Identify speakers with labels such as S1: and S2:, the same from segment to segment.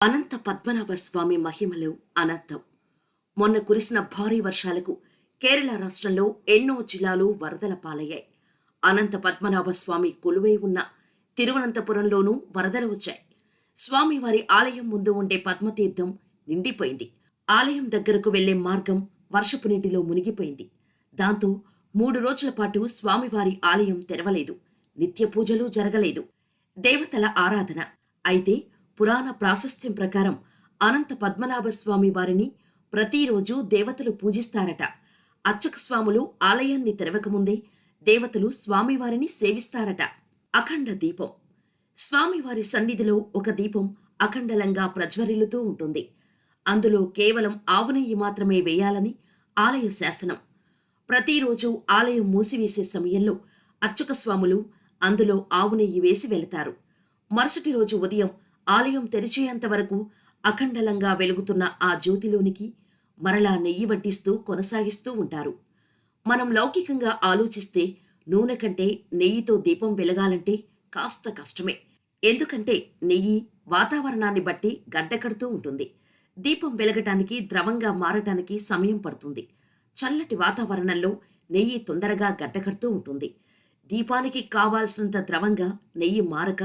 S1: అనంత పద్మనాభ స్వామి మహిమలు అనంతం. మొన్న కురిసిన భారీ వర్షాలకు కేరళ రాష్ట్రంలో ఎన్నో జిల్లాలు వరదల పాలయ్యాయి. అనంత పద్మనాభ స్వామి కొలువై ఉన్న తిరువనంతపురంలోనూ వరదలు వచ్చాయి. స్వామివారి ఆలయం ముందు ఉండే పద్మతీర్థం నిండిపోయింది. ఆలయం దగ్గరకు వెళ్లే మార్గం వర్షపు నీటిలో మునిగిపోయింది. దాంతో 3 రోజుల పాటు స్వామివారి ఆలయం తెరవలేదు. నిత్య పూజలు జరగలేదు. దేవతల ఆరాధన. అయితే పురాణ ప్రాశస్త్యం ప్రకారం అనంత పద్మనాభ స్వామి వారిని ప్రతిరోజు దేవతలు పూజిస్తారట. అర్చక స్వాములు ఆలయాన్ని తెరవకముందే దేవతలు స్వామివారిని సేవిస్తారట. అఖండ దీపం. స్వామివారి సన్నిధిలో ఒక దీపం అఖండలంగా ప్రజ్వరిల్లుతూ ఉంటుంది. అందులో కేవలం ఆవు నెయ్యి మాత్రమే వేయాలని ఆలయ శాసనం. ప్రతిరోజు ఆలయం మూసివేసే సమయంలో అర్చక స్వాములు అందులో ఆవు నెయ్యి వేసి వెళతారు. మరుసటి రోజు ఉదయం ఆలయం తెరిచేంత వరకు అఖండలంగా వెలుగుతున్న ఆ జ్యోతిలోనికి మరలా నెయ్యి వడ్డిస్తూ కొనసాగిస్తూ ఉంటారు. మనం లౌకికంగా ఆలోచిస్తే నూనె కంటే నెయ్యితో దీపం వెలగాలంటే కాస్త కష్టమే. ఎందుకంటే నెయ్యి వాతావరణాన్ని బట్టి గడ్డకడుతూ ఉంటుంది. దీపం వెలగటానికి, ద్రవంగా మారటానికి సమయం పడుతుంది. చల్లటి వాతావరణంలో నెయ్యి తొందరగా గడ్డకడుతూ ఉంటుంది. దీపానికి కావాల్సినంత ద్రవంగా నెయ్యి మారక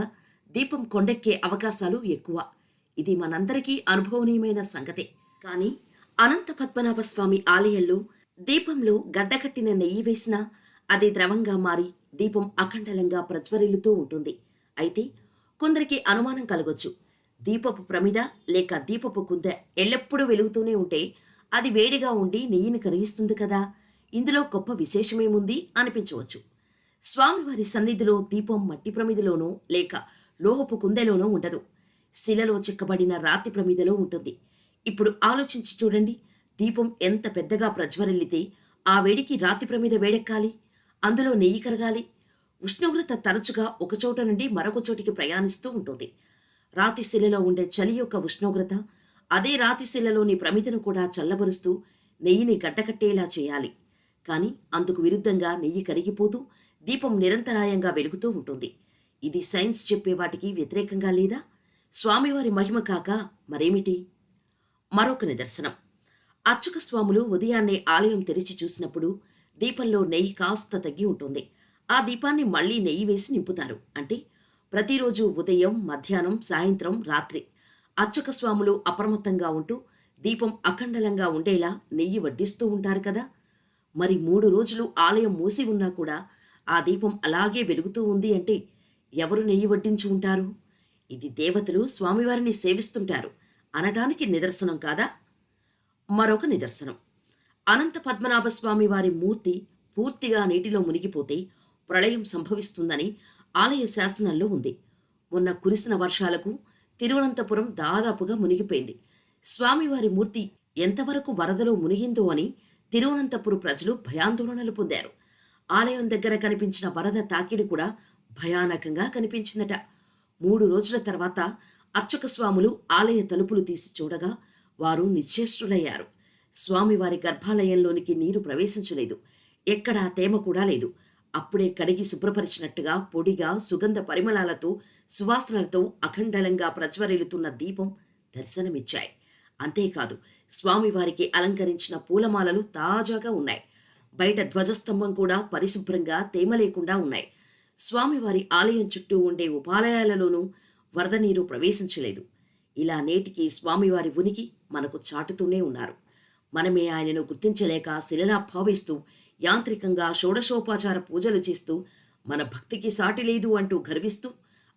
S1: దీపం కొండెక్కే అవకాశాలు ఎక్కువ. ఇది మనందరికీ అనుభవనీయమైన సంగతే. కానీ అనంత పద్మనాభ స్వామి ఆలయంలో దీపంలో గడ్డకట్టిన నెయ్యి వేసినా అది ద్రవంగా మారి దీపం అఖండలంగా ప్రజ్వరిల్లుతూ ఉంటుంది. అయితే కొందరికి అనుమానం కలగొచ్చు. దీపపు ప్రమిద లేక దీపపు కుందె ఎల్లప్పుడూ వెలుగుతూనే ఉంటే అది వేడిగా ఉండి నెయ్యిని కరిగిస్తుంది కదా, ఇందులో గొప్ప విశేషమేముంది అనిపించవచ్చు. స్వామివారి సన్నిధిలో దీపం మట్టి ప్రమిదలోనో లేక లోహపు కుందెలోనో ఉండదు. శిలలో చెక్కబడిన రాతి ప్రమిదలో ఉంటుంది. ఇప్పుడు ఆలోచించి చూడండి. దీపం ఎంత పెద్దగా ప్రజ్వరిల్లితే ఆ వేడికి రాతి ప్రమిద వేడెక్కాలి, అందులో నెయ్యి కరగాలి. ఉష్ణోగ్రత తరచుగా ఒకచోట నుండి మరొక చోటికి ప్రయాణిస్తూ ఉంటుంది. రాతి శిలలో ఉండే చలి యొక్క ఉష్ణోగ్రత అదే రాతి శిలలోని ప్రమిదను కూడా చల్లబరుస్తూ నెయ్యిని గడ్డకట్టేలా చేయాలి. కానీ అందుకు విరుద్ధంగా నెయ్యి కరిగిపోతూ దీపం నిరంతరాయంగా వెలుగుతూ ఉంటుంది. ఇది సైన్స్ చెప్పే వాటికి వ్యతిరేకంగా లేదా? స్వామివారి మహిమ కాక మరేమిటి? మరొక నిదర్శనం. అర్చక స్వాములు ఉదయాన్నే ఆలయం తెరిచి చూసినప్పుడు దీపంలో నెయ్యి కాస్త తగ్గి ఉంటుంది. ఆ దీపాన్ని మళ్లీ నెయ్యి వేసి నింపుతారు. అంటే ప్రతిరోజు ఉదయం, మధ్యాహ్నం, సాయంత్రం, రాత్రి అర్చక స్వాములు అప్రమత్తంగా ఉంటూ దీపం అఖండలంగా ఉండేలా నెయ్యి వడ్డిస్తూ ఉంటారు కదా. మరి 3 రోజులు ఆలయం మూసి ఉన్నా కూడా ఆ దీపం అలాగే వెలుగుతూ ఉంది అంటే ఎవరు నెయ్యి వడ్డించి ఉంటారు? ఇది దేవతలు స్వామివారిని సేవిస్తుంటారు అనటానికి నిదర్శనం కాదా? మరొక నిదర్శనం. అనంత పద్మనాభ స్వామి వారి మూర్తి పూర్తిగా నీటిలో మునిగిపోతే ప్రళయం సంభవిస్తుందని ఆలయ శాసనంలో ఉంది. మొన్న కురిసిన వర్షాలకు తిరువనంతపురం దాదాపుగా మునిగిపోయింది. స్వామివారి మూర్తి ఎంతవరకు వరదలో మునిగిందో అని తిరువనంతపురం ప్రజలు భయాందోళనలు పొందారు. ఆలయం దగ్గర కనిపించిన వరద తాకిడి కూడా భయానకంగా కనిపించిందట. 3 రోజుల తర్వాత అర్చక స్వాములు ఆలయ తలుపులు తీసి చూడగా వారు నిశ్చేష్టులయ్యారు. స్వామివారి గర్భాలయంలోనికి నీరు ప్రవేశించలేదు. ఎక్కడా తేమ కూడా లేదు. అప్పుడే కడిగి శుభ్రపరిచినట్టుగా పొడిగా సుగంధ పరిమళాలతో, సువాసనలతో అఖండలంగా ప్రజ్వరిల్లుతున్న దీపం దర్శనమిచ్చాయి. అంతేకాదు, స్వామివారికి అలంకరించిన పూలమాలలు తాజాగా ఉన్నాయి. బయట ధ్వజస్తంభం కూడా పరిశుభ్రంగా తేమ లేకుండా ఉన్నాయి. స్వామివారి ఆలయం చుట్టూ ఉండే ఉపాలయాలలోనూ వరద నీరు ప్రవేశించలేదు. ఇలా నేటికి స్వామివారి ఉనికి మనకు చాటుతూనే ఉన్నారు. మనమే ఆయనను గుర్తించలేక శిలలా భావిస్తూ యాంత్రికంగా షోడశోపచార పూజలు చేస్తూ మన భక్తికి సాటి లేదు అంటూ గర్విస్తూ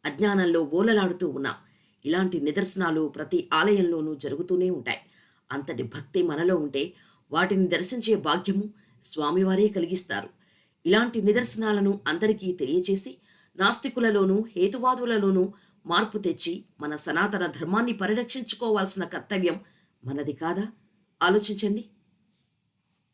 S1: అజ్ఞానంలో ఓలలాడుతూ ఉన్నాం. ఇలాంటి నిదర్శనాలు ప్రతి ఆలయంలోనూ జరుగుతూనే ఉంటాయి. అంతటి భక్తి మనలో ఉంటే వాటిని దర్శించే భాగ్యము స్వామివారే కలిగిస్తారు. ఇలాంటి నిదర్శనాలను అందరికీ తెలియచేసి నాస్తికులలోనూ హేతువాదులలోనూ మార్పు తెచ్చి మన సనాతన ధర్మాన్ని పరిరక్షించుకోవాల్సిన కర్తవ్యం మనది కాదా? ఆలోచించండి.